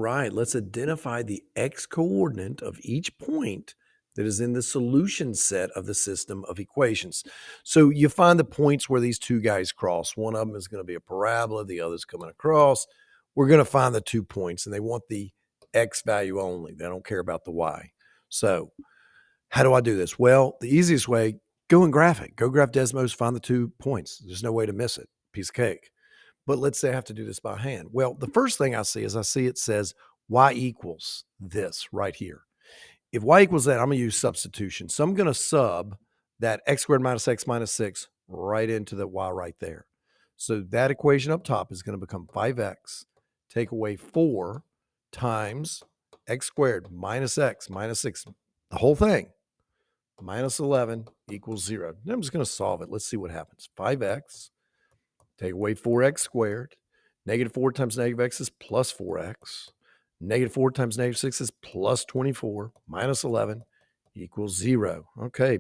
right, let's identify the x coordinate of each point that is in the solution set of the system of equations. So you find the points where these two guys cross. One of them is going to be a parabola, the other's coming across. We're going to find the 2 points, and they want the x value only. They don't care about the y. So how do I do this? Well, the easiest way, go and graph it. Go graph Desmos, find the 2 points. There's no way to miss it. Piece of cake. But let's say I have to do this by hand. Well, the first thing I see is it says y equals this right here. If y equals that, I'm going to use substitution. So I'm going to sub that x squared minus x minus 6 right into the y right there. So that equation up top is going to become 5x, take away 4 times x squared minus x minus 6, the whole thing, minus 11 equals 0. Then I'm just going to solve it. Let's see what happens. 5x, take away 4x squared. Negative 4 times negative x is plus 4x. Negative 4 times negative 6 is plus 24. Minus 11 equals 0. Okay,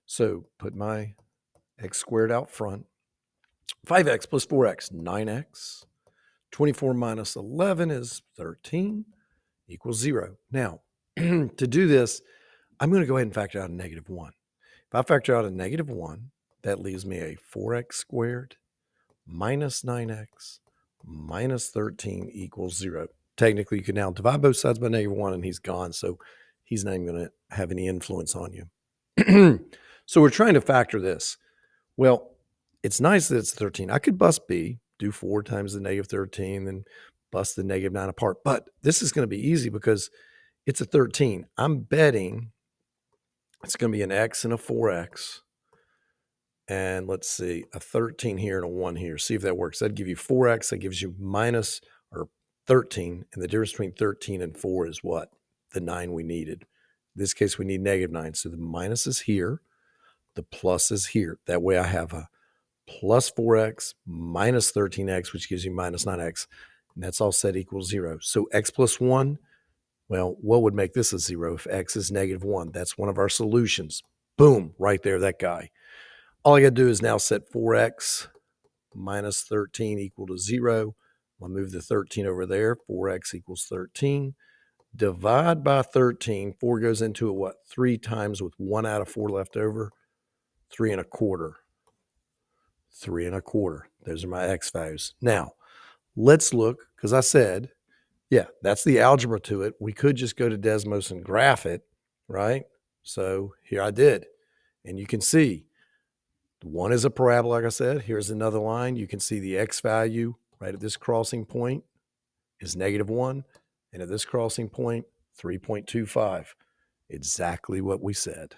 so put my x squared out front. 5x plus 4x, 9x. 24 minus 11 is 13 equals 0. Now, to do this, I'm going to go ahead and factor out a negative 1. If I factor out a negative 1, that leaves me a 4x squared minus 9x minus 13 equals 0. Technically, you can now divide both sides by negative 1, and he's gone, so he's not even going to have any influence on you. So we're trying to factor this. Well, it's nice that it's 13. I could bust B, do 4 times the negative 13, then bust the negative 9 apart. But this is going to be easy because it's a 13. I'm betting it's going to be an x and a 4x. And let's see, a 13 here and a 1 here. See if that works. That'd give you 4x. That gives you minus or 13. And the difference between 13 and 4 is what? The 9 we needed. In this case, we need negative 9. So the minus is here. The plus is here. That way I have a plus 4x minus 13x, which gives you minus 9x. And that's all set equals 0. So x plus 1, well, what would make this a 0 if x is negative 1? That's one of our solutions. Boom, right there, that guy. All I got to do is now set 4x minus 13 equal to 0. I'll move the 13 over there. 4x equals 13. Divide by 13. 4 goes into it, what? 3 times with 1 out of 4 left over. 3 1/4. 3 1/4. Those are my x values. Now, let's look, because I said, yeah, that's the algebra to it. We could just go to Desmos and graph it, right? So here I did. And you can see, one is a parabola, like I said. Here's another line. You can see the x value right at this crossing point is negative 1. And at this crossing point, 3.25. Exactly what we said.